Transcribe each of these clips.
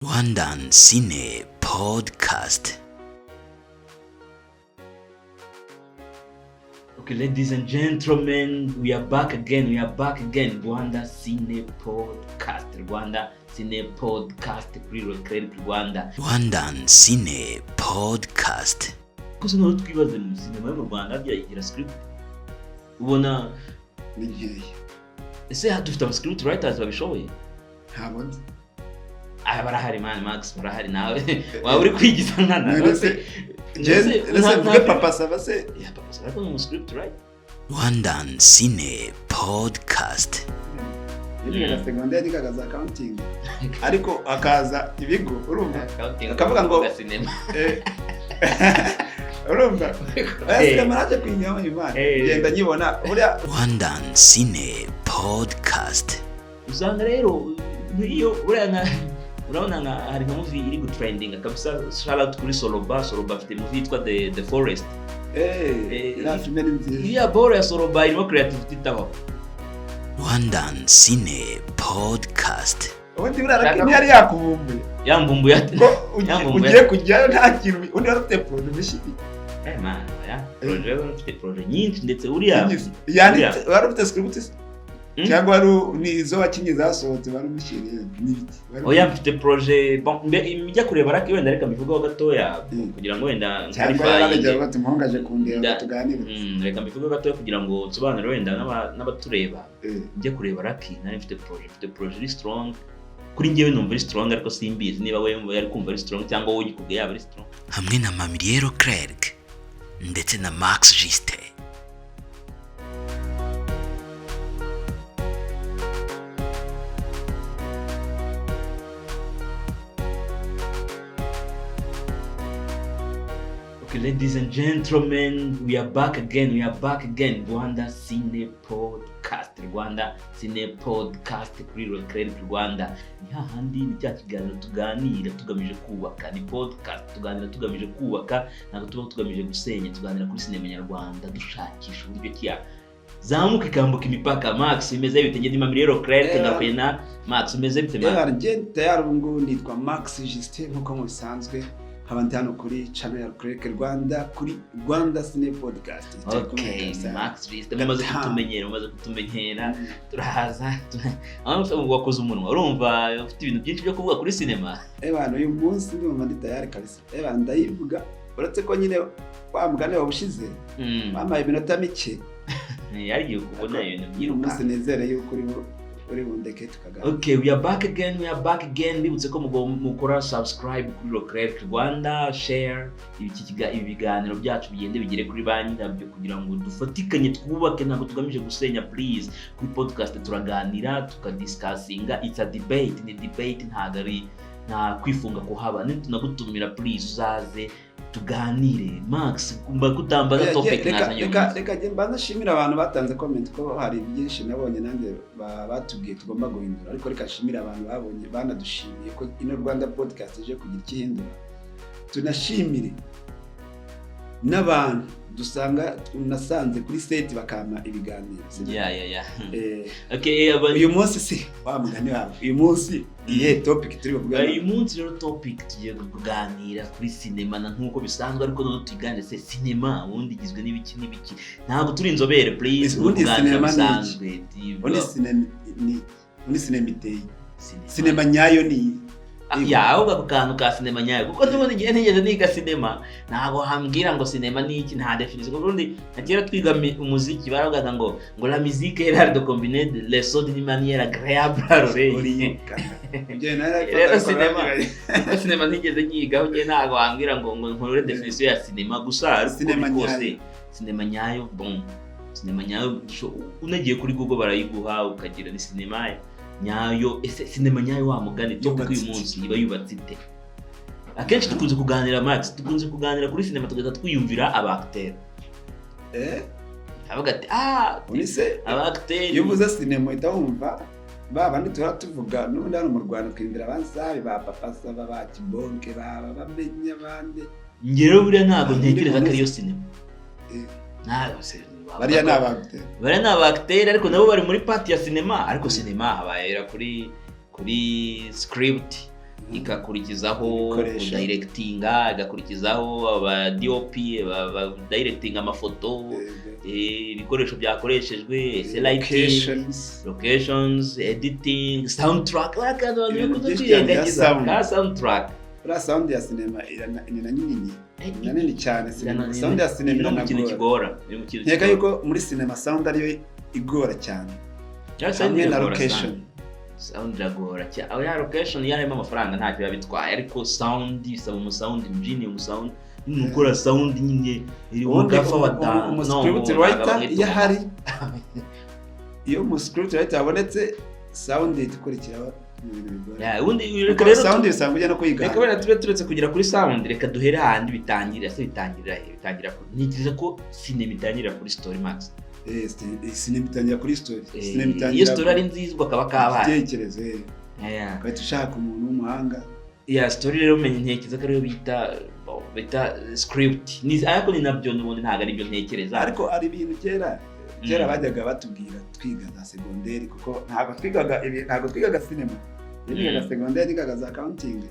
Rwandan Cine Podcast. Okay, ladies and gentlemen, we are back again. Rwanda Cine Podcast. Rwanda Cine Podcast. Rwanda. Rwandan Cine Podcast. Kuko no twibaze mu cinema mu Rwanda byagira script. Ubona ni nkeya. Ese dufite script writers babishoboye? Ntabwo barahari man Max, barahari nawe waba uri kwigiza nkana nose vuga papa sava se ya papa sava ko mu script right. Rwandan Cine Podcast. Yiga secondaire kagaza accounting ariko akaza ibigo urumva akavuga ngo cinema urumva ese maraje kwinyama imana genda nyibona uriya Rwandan Cine Podcast. Uzanga rero iyo urabona nka hari nka movie iri trending kabisa, shout out kuri Soloba afite movie yitwa The Forest. La filme nziza. Iya bore ya Soloba irimo creativity taho. Rwandan Cine Podcast. Ubundi burara yari yakubumbuye. Yambumbuye ati. Ugiye kujyayo nta kintu undi warufite product bishiki. Man, ya. Project nyinshi ndetse uriya. Yani warufite script cyangwa nizo wakinye zasohotse barumishiriye n'ibiti. Oya mfite projet imijya kureba ariko wenda reka mbivugaho gatoya kugira ngo wenda nkarifanye tumuhongaje kundeba tuganire. Reka mbivugaho gatoya kugira ngo nsobanure wenda n'abatureba. Njye kureba raki nari mfite projet strong. Kuri njyewe numva ari strong ariko simbizi niba we yari kumva ari strong cyangwa wowe ukubwiye yaba ari strong. Hamwe na Mamiriero Clerc ndetse na Max Juste. Okay, ladies and gentlemen, we are back again. Rwanda Cine Podcast kuri Rwanda. Ni hahandi ni cya kiganiro tuganira tugamije kubaka, ni podcast tuganira tugamije kubaka, ntabwo tuba tugamije gusenya, tuganira kuri sinema nyarwanda dushakisha uburyo kiya zamuka ikambuka imipaka. Max imeze bite? Ngende Mamiriero Clerc ngakuye na Max imeze bite? Ngende yarungu nitwa Max Juste nkuko mubisanzwe. Habandi hano kuri channel ya Clerc Rwanda kuri Rwanda Cine Podcast. Okay, Max Juste mumaze kutumenyera turahaza. Wakoze umunwa urumva ufite ibintu byinshi byo kuvuga kuri sinema. Abantu uyu munsi ndumva ndi tayari kabisa. Ndayivuga uretse ko nyine wamugane wabushize mama iminota mike yari kubona ibintu by'iruka. Umunsi nezere yuko uri bundeke tukagana. Okay, we are back again. Bibutse ko mukora subscribe kuri Clerc Rwanda, share ibi biganiro byacu bigende bigere kuri banki nabyo kugira ngo dufatikanye twubake, ntabwo tugamije gusenya. Please kuri podcast turaganira tukadiscussinga, it's a debate, ni debate ntabwo ari nta kwifunga kuhaba. Tunagutumira please uzaze tuganire. Max kumba kutambaza topic nazanye. Reka mbanza shimira abantu batanze comment ko hari byinshi nabonye nanjye batubwiye tugomba guhindura, ariko reka shimira abantu babonye banadushimiye ko ino Rwanda podcast ije kugira ikihindura. Tunashimire n'abantu dusanga tunasanze kuri set bakama ibiganiro. Okay, uyu munsi si wamugane wawe. Uyu munsi iye topic turi kuganira. Uyu munsi rero topic tugiye kuganira kuri sinema nkuko bisanzwe, ariko no tuganire se sinema ubundi igizwe n'ibiki. Ntabwo turi inzobere please. Ubundi sinema bisanzwe. Ubundi sinema iteye. Sinema nyayo ni ahubwo ako kantu ka sinema nyayo, kuko ndibona igihe ntigeze niga sinema ntabwo hambwira ngo sinema ni iki, nta definition. Ubundi nakera twiga umuziki baravuga ngo la musique est l'art de combiner les sons d'une manière agréable à l'oreille. Rero sinema ntigeze nyigaho, njye ntabwo hambwira ngo nkore definition ya sinema gusa, ariko sinema nyayo sinema nyayo unagiye kuri Google barayiguha ukagira ni sinema nyayo. Ese sinema nyayo wa mugani topic uyu munsi iba yubatse ite? Akenshi tukunze kuganira Max, kuri sinema tugeza twiyumvira abacteur. Avuga ati unise abacteur yuvuze sinema itawumva babandi tuvuga n'ubundi hano mu Rwanda twindira abansabi ba papa saba ba Kibonke bamenye abandi. Ngero buriya ntabwo ntekereza ko ariyo sinema. Ntabwo bariya ni abacteur ariko nabo bari muri part ya sinema, ariko sinema habayera kuri script, ikakurikizaho directinga, igakurikizaho aba DOP directing amafoto, ibikoresho byakoreshejwe, locations, editing, soundtrack, abantu kwirengagiza soundtrack. Sound ya sinema ni nini cyane. Sound ya sinema ni ikintu kigora. Nkeka yuko muri sinema sound ariyo igora cyane. Hamwe na location. Sound iragora cyane. Aho ya location yarimo amafaranga ntacyo yabitwaye, ariko sound isaba mu sound engineer, mu sound n'ukora sound nyine iri mu gafa wada. Script writer yahari. Iyo mu script writer abonetse sound ikurikiraho. Ubundi rero sound isanga no kuyiga. Reka bana turetse kugera kuri sound, reka duhere handi bitangira ntikiza ko cinema itangira kuri story max. Sinema itangira kuri story. Sinema itangira iyo story ari nziza ukaba kabaye. Igitekerezo. Kandi tushaka umuntu w'umuhanga. Story rero menye ntekereza ko ariyo bita script. Ariko ni nabyo n'ubundi ntago ari byo ntekereza. Ariko ari ibintu kera bajyaga batubwira twiga za secondaire, kuko ntago twigaga cinema. Niga secondaire nigaga za accounting.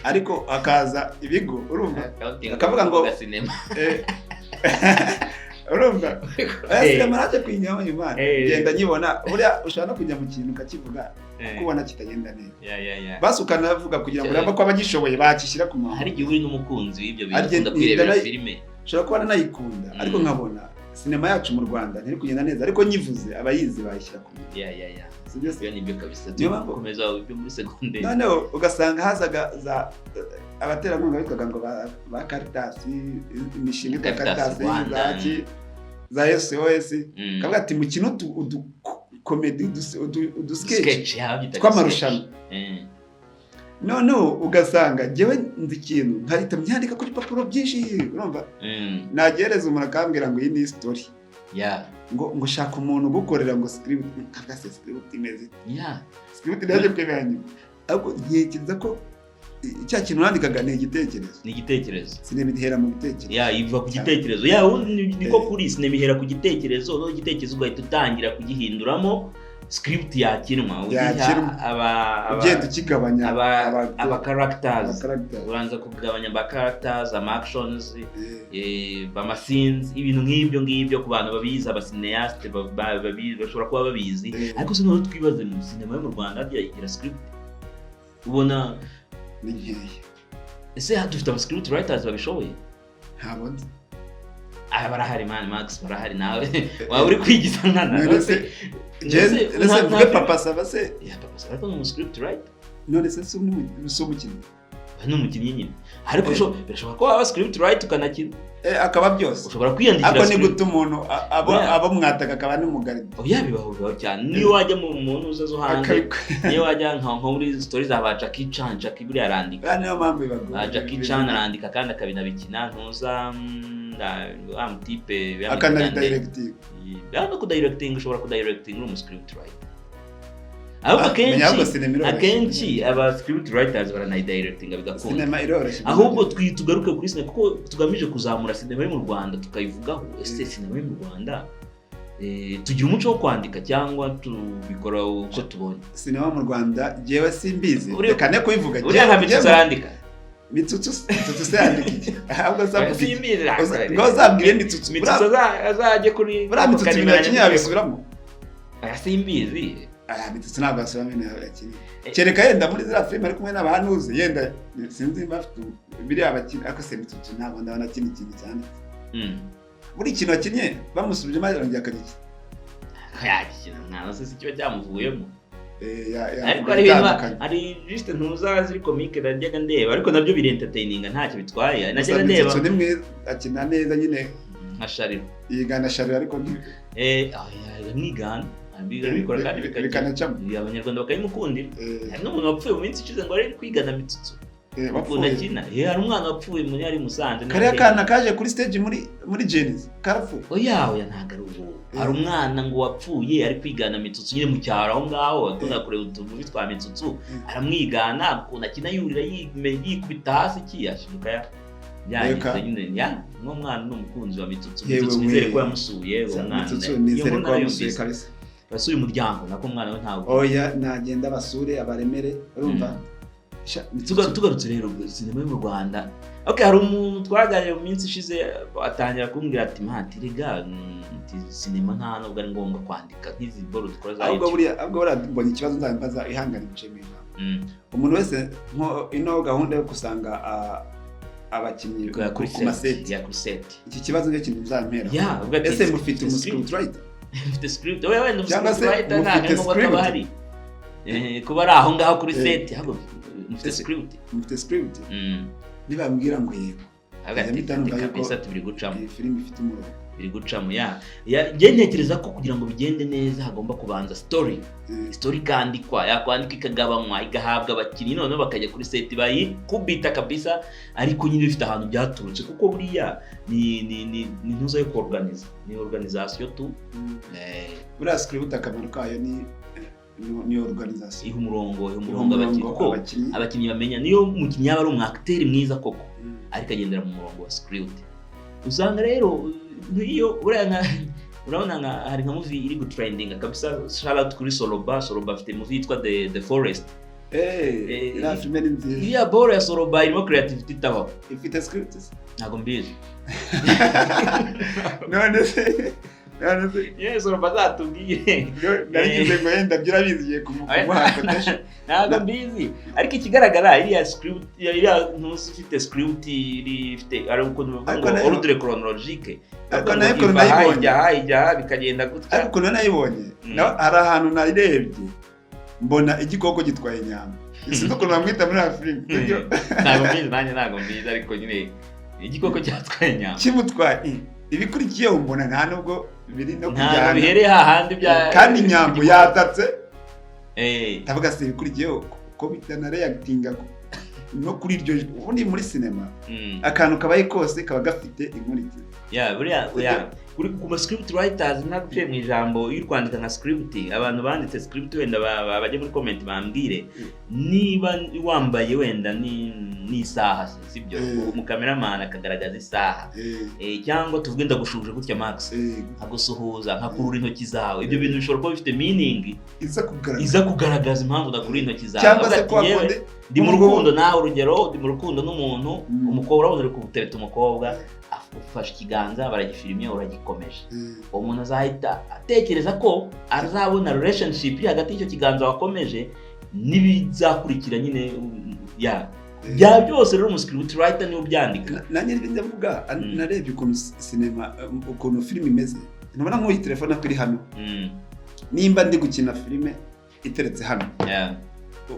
Ariko akaza ibigo urumva akavuga ngo cinema. Urumva cinema naje kwinyama nyuma genda nyibona buriya ushaka kujya mu kintu kakivuga kubona kitagenda neza. Basi ukanavuga kugira ngo uramba ko abagishoboye bakishyira ku muntu. Hari gihe uri n'umukunzi w'ibyo bintu ukunda kwirebera filime. Ushobora kuba nayikunda ariko nkabona sinema yacu mu Rwanda ntiri kugenda neza, ariko nyivuze abayizi bayishyira ku muntu. Sibyo se ni byo kabisa. Dukomeza ibyo muri secondaire. Noneho ugasanga hazaga za abaterankunga bitwaga ngo ba Caritas, imishinga ya Caritas za SOS. Kavuga ati mukino comedy du sketch tw'amarushanwa. Noneho ugasanga jewe nzi ikintu nkahita myandika kuri papuro byinshi, urumva nagereza umuntu akambwira ngo iyi ni story ngo shaka umuntu gukorera ngo script kagase script imeze script ndaje kweganya. Ariko ntekereza ko icya kintu nandikaga ni igitekerezo. Sinema ihera mu bitekerezo. Iva ku gitekerezo. Niko kuri sinema ihera ku gitekerezo, no igitekerezo ugahita utangira kugihinduramo script yakinwa. Ugenda ukigabanya aba characters, uranza kugabanya aba characters, ama actions, ama scenes, ibintu nk'ibyo ku bantu babizi, aba cineaste bashobora kuba babizi. Ariko se no twibaze mu sinema yo mu Rwanda igira script ubona ni nkeya. Ese dufite aba script writers babishoboye? Ntabwo barahari man Max, barahari nawe waba uri kwigiza nkana. Nese mvuge Papa Sava se. Papa Sava ni umuscript writer. None se si umukinnyi. Ni umukinnyi nyine. Ariko birashoboka ko waba script writer ukanakina. Akaba byose. Ushobora kwiyandikira. Ako ni guta umuntu abo mwataka akaba n'umugari. Bibaho cyane. Niyo wajya mu muntu uzazo hanze. Niyo wajya nka muri stories aba Jackie Chan, buri arandika. Niyo mpamvu bibago. Jackie Chan arandika kandi akabinabikina ntuza type akana directing. No kudirecting ushobora kudirecting no script writer. Akenshi aba script writers baranayidirecting bigakunda. Sinema iroroshye. Ahubwo tugaruke kuri sinema kuko tugamije kuzamura sinema yo mu Rwanda tukayivugaho. Ese sinema yo mu Rwanda tugira umuco wo kwandika cyangwa tubikora uko tubonye? Sinema mu Rwanda jewe simbizi. Reka ne kubivuga. Uri nka arandika. Mitsutsu se andiki. Ahubwo simbizi. Ngo zabwire Mitsutsu. Mitsutsu azaje kuri Mitsutsu nyabisubiramo. Simbizi. Mitsutsu ntabwo asubiramo yakini. Kereka yenda muri za film ari kumwe n'abahanuzi yenda sinzi bafite biri abakini ako se Mitsutsu ntabwo ndabona kindi kintu cyane. Buri kintu akinye bamusubije maze yongera akagiki. Yakina nta se cyo cyamuvuyemo. Ariko ari juste ntuzazi ari comique najyaga ndeba, ariko nabyo biri entertaining ntacyo bitwaye. Najyaga ndeba Mitsutsu ni mwe akina neza nyine nka Shariro. Yigana Shariro ariko mwigana bikora kandi bikanacamo. Abanyarwanda bakayimukundira. Hari n'umuntu wapfuye mu minsi ishize ngo ari kwigana Mitsutsu. Bakunda kina. Hari umwana wapfuye muri ari Musanze. Kariya kana kaje kuri stage muri Genesis karapfuye. Oya ntago ari ubu. Hari umwana ngo wapfuye ari kwigana Mitsutsu nyine mu cyaro aho ngaho akunda kureba utuntu bitwa Mitsutsu, aramwigana akunda kina yurira yikubita hasi kiyashiduka yanyuze nyine n'umwana n'umukunzi wa Mitsutsu. Mitsutsu nizere ko yamusuye uwo mwana. Mitsutsu nizere ko yamusuye kabisa. Basuye umuryango nako umwana we ntago. Oya nagenda basure abaremere urumva. tugarutse rero sinema yo mu Rwanda. Okay, hari umuntu twaganiriye mu minsi ishize atangira kumbwira ati mati rega sinema nta nubwo ari ngombwa kwandika nk'izi boro dukora za ahubwo buriya mbonye ikibazo nzambaza ihangana ibice mwiza. Umuntu wese nko ino gahunda yo gusanga abakinnyi ku maseti ya kuri set. Iki kibazo cyo kintu uzampera. Ese mufite umuscript writer? Mufite script. Wewe ni umuscript writer nta ngo bakabahari. Kuba ari aho ngaho kuri set ahubwo mufite script. Mufite script. Nibambwira ngo yego. Hagati kabisa tubiri gucamo. Film ifite umurongo. Biri gucamo je ntekereza ko kugira ngo bigende neza hagomba kubanza story ikandikwa yakwandika ikagabanywa igahabwa abakinnyi none bakajya kuri set bayikubita kabisa ariko nyine bifite ahantu byaturutse kuko buriya ni ntuzo yo kuorganize ni organisation tu buriya script akamaro kayo ni organisation umurongo abakinnyi bamenya niyo umukinnyi yaba ari umwacteur mwiza koko ariko agendera mu murongo wa script. Usanga rero niyo urabona nka hari nka movie iri gutrending kabisa shout out kuri Soroba afite movie yitwa The Forest. Ira filme nziza. Iya boro ya Soroba irimo creativity taho. Ifite script. Ntago mbizi. None se yes Soroba zatubwiye. Narigize ngo yenda byirabiziye kumuhaka. Ntago mbizi. Ariko ikigaragara iriya script iriya ntusifite script ifite ari uko ngo ordre chronologique. Ariko nayo ko nayibonye hajya bikagenda gutya. Ariko nayibonye. Hari ahantu narebye mbona igikoko gitwaye inyama. Isi ko namwita muri Afrika. Ntago mbizi ariko nyine igikoko cyatwaye inyama. Kimutwaye ibikurikiye umbona nta nubwo biri no kujyana. Nta bihereye hahandi bya kandi inyambo yatatse. Tavuga se ibikurikiye ko bitana reactinga no kuri iryo ubundi muri cinema akantu kabaye kose kaba gafite inkurikije. Buriya kuri ku script writers nabyo mu ijambo y'urwandika nka script abantu banditse script wenda bajye muri comment bambwire niba wambaye wenda ni isaha sibyo mu cameraman akagaragaza isaha cyangwa tuvuge ndagushuje gutya Max agusuhuza nkakurura intoki zawe ibyo bintu bishobora kuba bifite meaning iza kugaragaza impamvu ndakura intoki zawe cyangwa se kwa ndi mu rukundo nawe urugero ndi mu rukundo n'umuntu umukobwa urabona uri kugutereta umukobwa ufashe ikiganza baragifilmye uragikomeje umuntu azahita atekereza ko azabona relationship hagati y'icyo kiganza wakomeje nibizakurikira nyine bya byose rero mu script writer niwe byandika nanjye ndavuga narebye ukuntu cinema ukuntu film imeze nabona nk'uyi telefone kuri hano nimba ndi gukina filme iteretse hano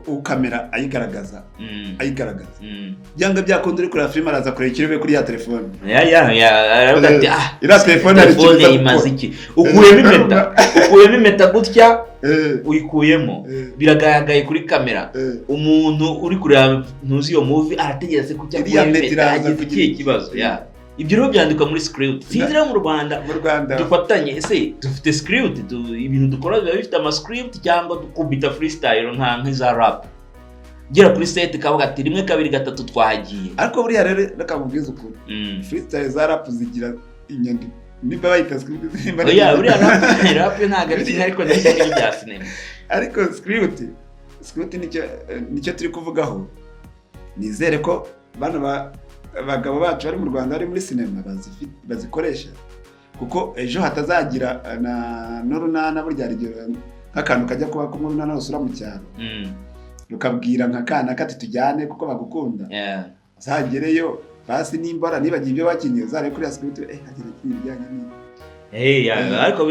ukamera ayigaragaza byanga byakunda uri kuri filme araza kureba ikirebe kuri ya telefone aravuga ati ira telefone imaze iki ukuyemo impeta gutya uyikuyemo biragaragaye kuri kamera umuntu uri kureba ntuzi iyo movie arategereza ko cyangwa impeta agize iki kibazo ibyo rero byandikwa muri script sinzira mu Rwanda dufatanye ese dufite script ibintu dukora biba bifite ama script cyangwa dukubita freestyle nk'iza rap gera kuri set kavuga ati rimwe kabiri gatatu twahagiye ariko buriya rero nakabubwiza ukuri freestyle za rap zigira inyandiko niba bayita script buriya rap ntago ari kimwe ariko n'ibindi bya cinema ariko script nicyo turi kuvugaho nizere ko bana abagabo bacu bari mu Rwanda bari muri cinema bazikoresha kuko ejo hatazagira n'urunana burya rigero nk'akantu kajya kuba ko urunana usura mu cyaro rukabwira nk'akana kati tujyane kuko bagukunda zagereyo basi nimbara nibagiye ibyo bakinye zare kuri script hagira ikijyanye ariko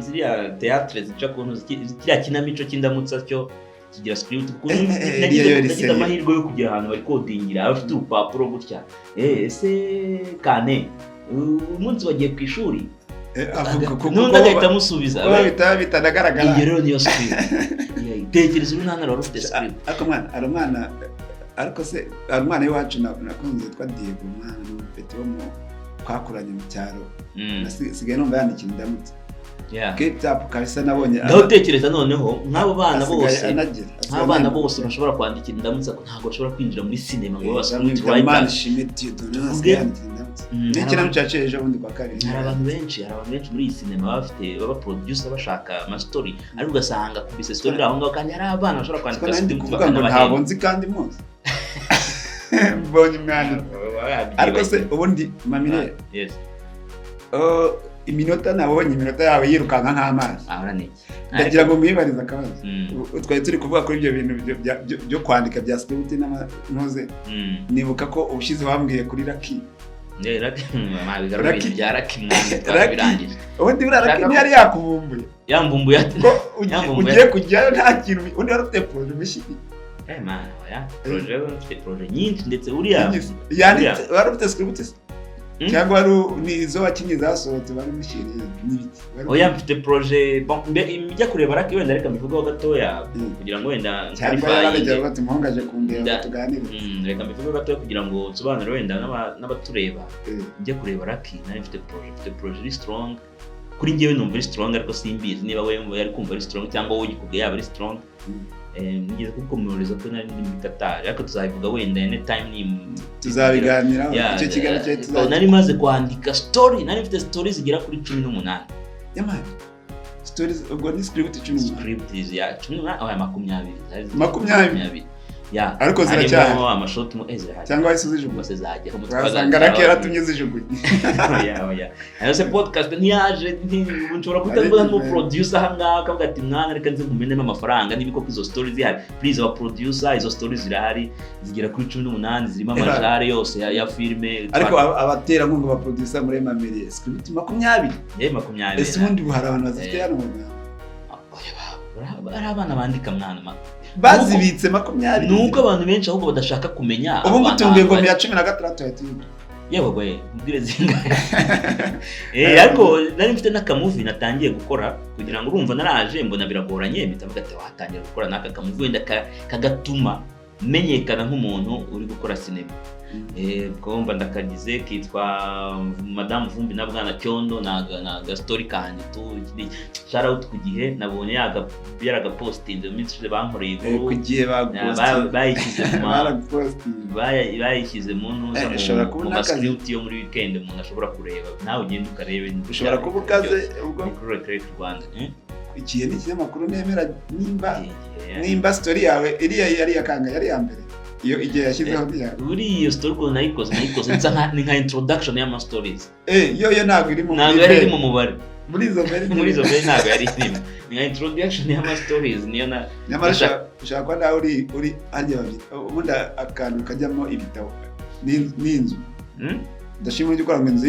ziriya theatre zica kuntu ziriya kinamico cy'indamutsa cyo kigira script kuko nagize amahirwe yo kugira ahantu bari codingira abafite urupapuro gutya ese kane umunsi wagiye ku ishuri nunda gahita musubiza bitanagaragara iyo rero niyo script tekereza urunana rero rufite script ariko se umwana w'iwacu nakunze yitwa Diego umwana n'umupeti wo mu twakuranye mu cyaro nasigaye numva yandikira indamutse Kept up kabisa nabonye ngaho tekereza noneho nk'abo bana bose anagira abana bose bashobora kwandikira indamutsa ko ntabwo bashobora kwinjira muri cinema ngo basubire writer shimeti donasi n'ikina cyace ejo bundi kwa kabiri hari abantu benshi muri iyi cinema baba producer bashaka ama story ariko ugasanga kubise story aho ngaho kandi hari abana bashobora kwandika script kuvuga ngo ntabwo nzi kandi muzi mbonye mwana ariko se ubundi mamire yes iminota nabonye iminota yawe yirukanka nk'amazi ndagira ngo mwibarize akabazo twari turi kuvuga kuri ibyo bintu byo kwandika bya script n'amaze nibuka ko ubushize wambwiye kuri Lucky Lucky birangije ubundi Lucky ntiyari yakuvumbuye yambumbuye ugiye kujyayo nta kintu undi wari ufite projet mushiki man projet nyinshi ndetse uriya wari ufite script cyangwa nizo wakinye zasohotse bari mushiriye n'ibiki oya mfite projet imijya kureba Lucky wenda reka mbivugaho gatoya kugira ngo wenda cyangwa yarajya bati muhongaje kumbera tuganire reka mbivugaho gatoya kugira ngo nsobanure wenda n'abatureba njye kureba Lucky nari mfite projet iri strong kuri njyewe numva iri strong ariko simbizi niba we yari kumva iri strong cyangwa wowe ugikubwiye yaba iri strong nigeze kukomoreza ko nari ndi muri Qatar ariko tuzabivuga wenda anytime tuzabiganiraho icyo kiganiro cyo tuzabiganiraho nari maze kwandika story nari mfite stories zigera kuri 18 yamani stories ubwo ni script 18 script ya 18 20 ya ariko ziracyari amashoti mu ezra cyangwa wese zijuguye bose zajya ko twasanga Lucky yaratumye zijuguye ayo se podcast ntiyaje nshobora kutabona no producer hanga akavuga ati mwana reka nze nkumenemo amafaranga nibiko izo stories zihari please aba producer izo stories zirahari zigera kuri 18 zirimo amajare yose ya filme ariko abatera nkunga ba producer muri Mamere script 20 20 ese ubundi buhari abantu bazifite hano ari abana bandika mwana bazibitse 20 nuko abantu benshi ahubwo badashaka kumenya ubu ngutungiye ngo ya 16 yatiwe yewe gwe mbire zingahe ariko nari mfite n'akamuvi natangiye gukora kugira ngo urumva naraje mbona biragoranye bitavuga ati watangiye gukora naka kamuvi wenda kagatuma menyekana nk'umuntu uri gukora cinema komba ndakagize kitwa Madame Vumbi na Bwana Cyondo na story kanje tu shout out ku gihe nabonye yaraga posting the minsi bankoreye ku gihe bayishyize mu ntuza mu script yo muri weekend umuntu ashobora kureba nawe ugenda ukarebe ushobora kubukaze ubwo kuri Create Rwanda ikihe ni kinyamakuru nemera nimba story yawe iriya yari yakanga yari ya mbere iyo igihe yashyizeho ndiya uri iyo story ko nayikoze ni nka introduction y'ama stories yo ntabwo iri mu mubare muri izo mbere ntabwo yari irimo ni nka introduction y'ama stories niyo na nyamara ushaka ko nawe uri ajya babyita ubundi akantu kajyamo ibitabo n'inzu ndashimira ujya ukora ngo inzu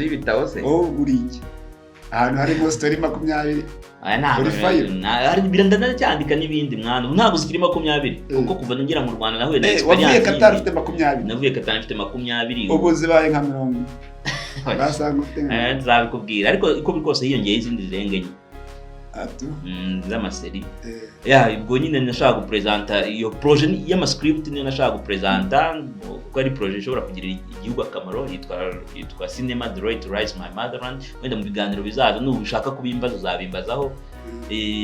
y'ibitabo se uri iki ahantu harimo story 20 birandana cyandika n'ibindi mwana ntabwo zikiri 20 kuko kuva ngira mu Rwanda nahuye na experience wavuye Qatar ufite 20 navuye Qatar mfite 20 ubu zibaye nka 40 basanga ufite nzabikubwira ariko uko bikose hiyongeye izindi zirengenye z'amaseri ubwo nyine nashaka gupresenta iyo projet y'ama script niyo nashaka gupresenta kuko ari projet ishobora kugirira igihugu akamaro yitwa Cinema The Right to Rise My Motherland wenda mu biganiro bizaza n'ubushaka kubimbaza uzabimbazaho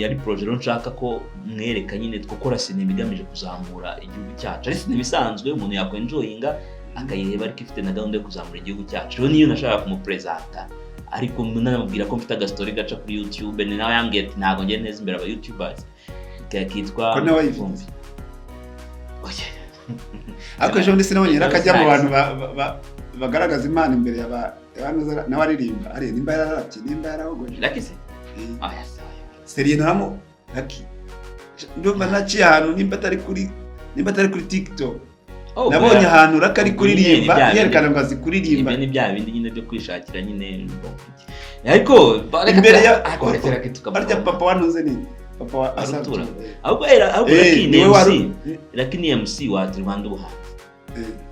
ari projet rero nshaka ko mwereka nyine gukora cinema igamije kuzamura igihugu cyacu ari cinema isanzwe umuntu yakwenjoyinga akayireba ariko ifite na gahunda yo kuzamura igihugu cyacu rero niyo nashaka kumupresenta ariko nanamubwira ko mfite agastory gaca kuri YouTube ni nawe yambwiye ati ntago ngiye neza imbere aba YouTubers kitwa ko nawe yivumbi ariko ejo ndetse nabonye rakajya mu bantu bagaragaza imana imbere y'abantu nawe aririmba ari nimba yararapye nimba yarahogoje Lucky se seriye naramo Lucky ndumva naciye ahantu nimba atari kuri TikTok nabonye ahantu Lucky kuririmba yerekana ngo azi kuririmba ni bya bindi nyine byo kwishakira nyine ariko imbere ya barya papa wanoze ni papa wa asatura ahubwo Lucky ni MC wa Rwanda ubuhanzi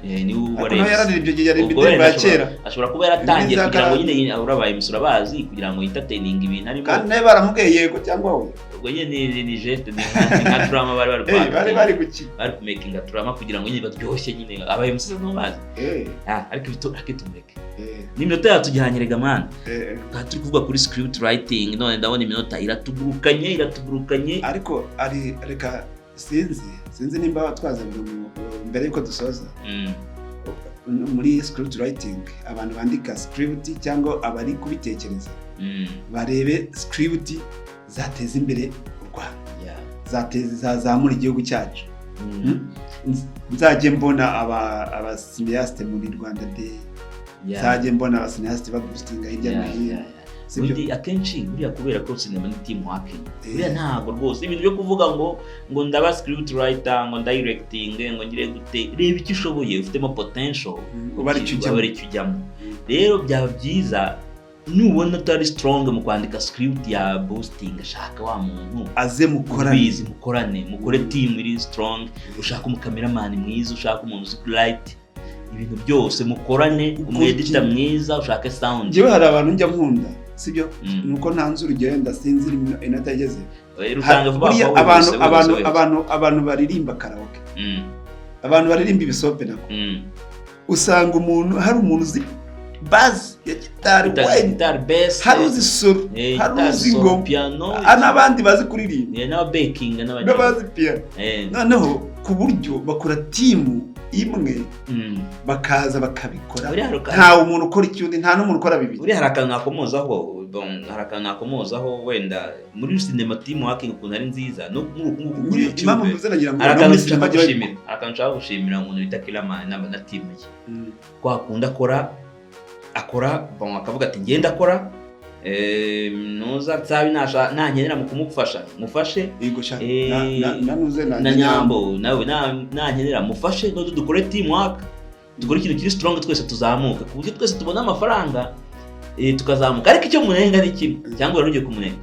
ni uwarebye ariko yararirimbye igihe yari indirimbo ya kera ashobora kuba yaratangiye kugira ngo nyine urabaye imisura bazi kugira ngo entertaining ibintu arimo kandi nawe baramubwiye yego cyangwa we ubwo nyine ni geste nka drama bari gukina bari kumakinga drama kugira ngo nyine baryoshye nyine abaye umusore no bazi ariko akitumeke n'iminota yatujyanye rega man turi kuvuga kuri script writing none ndabona iminota iratugurukanye ariko ari reka sinzi nimba twaza mbere yuko dusoza muri script writing abantu bandika script cyangwa abari kubitekereza barebe script zateza imbere u Rwanda zazamura igihugu cyacu nzajye mbona aba cineaste muri Rwanda Day nzajye mbona aba cineaste bagustinga hirya no hino Undi akenshi buriya kubera ko sinema ni team working buriya ntago rwose ibintu byo kuvuga ngo ndaba script writer ngo directing ngo ngire gute reba icyo ushoboye ufitemo potential ubari cyujyamo rero byaba byiza nubona utari strong mu kwandika script ya boosting ashaka wa muntu aze mukorane mukore team iri strong ushaka umukameraman mwiza ushaka umuntu uzi write ibintu byose mukorane umweditor mwiza ushaka sound jewe hari abantu njya nkunda sibyo nuko ntanze urugero ndasinzi inatageze abantu baririmba karaoke abantu baririmba ibisope nako usanga umuntu hari umuntu uzi base ya gitari bass hari uzi solo hari uzi ngo piano n'abandi bazi kuririmba na baking n'abazi piano noneho ku buryo bakora team imwe bakaza bakabikora nta umuntu ukora icyundi nta n'umuntu ukora bibiri uri harakantu nakomozaho wenda muri cinema team working ukuntu ari nziza no muri YouTube harakantu nshaka gushimira umuntu bita Kilama na team ye kwa kunda akora akavuga ati ngenda akora noza tsabi nanyenera mu kumufasha mufashe na nyambo nawe nanyenera mufashe no dukore team work dukore ikintu kiri strong twese tuzamuka ku buryo twese tubona amafaranga tukazamuka ariko icyo munenga ni kimwe cyangwa uruje kumunenga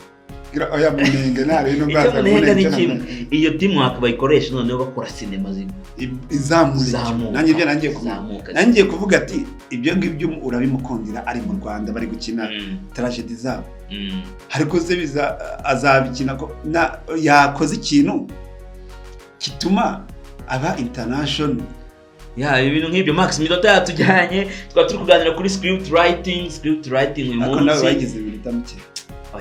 oya munenga nare no gaza munenga ni kimwe iyo team work bayikoresha noneho bakora cinema izamuka nangiye kuvuga ati ibyo ngibyo urabimukundira ari mu Rwanda bari gukina tragedy zabo ariko ze azabikina ko yakoze ikintu kituma aba international ibintu nk'ibyo Max minota yatujyanye twa turi kuganira kuri script writing uyu munsi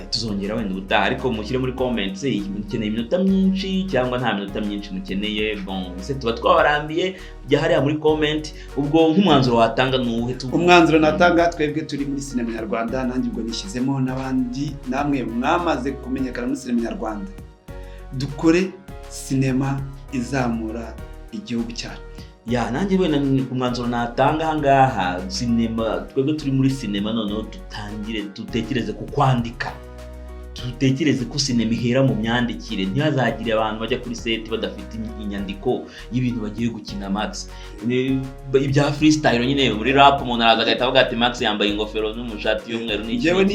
tuzongera wenda ubutaha ariko mushyire muri comments mukeneye iminota myinshi cyangwa nta minota myinshi mukeneye ese tuba twabarambiye jya hariya muri comment ubwo nk'umwanzuro watanga nuhe umwanzuro natanga twebwe turi muri sinema nyarwanda nanjye ubwo nishyizemo n'abandi namwe mwamaze kumenyekana muri sinema nyarwanda dukore sinema izamura igihugu cyacu nanjye wenda umwanzuro natanga ahangaha sinema twebwe turi muri sinema noneho dutekereze ku kwandika dutekereze ko sinema ihera mu myandikire ntihazagire abantu bajya kuri set badafite inyandiko y'ibintu bagiye gukina Max ibya freestyle nyine muri rap umuntu araza agahita avuga ati Max yambaye ingofero n'umushati y'umweru yewe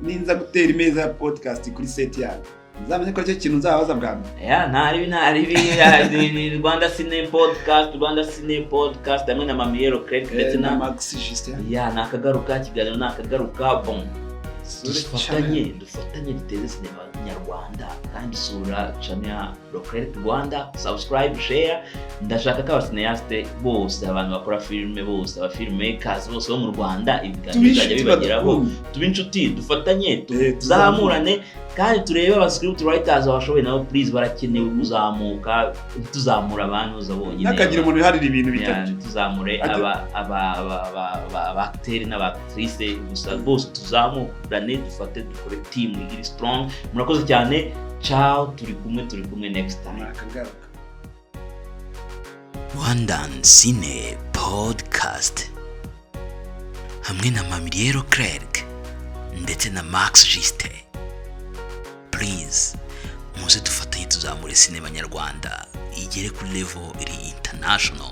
ninza gutera imeza ya podcast kuri set yawe nzamenye ko cyo kintu nzabaza bwa ntari Rwanda Cine Podcast hamwe na Mamiero Credit ndetse na Max Justin nakagaruka kiganiro nakagaruka dufatanye duteze sinema nyarwanda kandi sura channel ya Credit Rwanda subscribe share ndashaka ko abasineaste bose abantu bakora filme bose aba filmmakers bose bo mu Rwanda ibiganiro bizajya bibageraho tubinshuti dufatanye tuzamurane kandi turebe aba script writers bashoboye nabo please barakenewe kuzamuka tuzamura abantu zabonye nakagira umuntu harira ibintu bitatu tuzamure aba acteurs n'abactrice gusa bose tuzamurane dufate dukore team iri strong murakoze cyane ciao turi kumwe next time Rwandan Cine Podcast hamwe na Mamiero Clerc ndetse na Max Justin. Please muze dufatanye tuzamure sinema nyarwanda igere ku level iri international.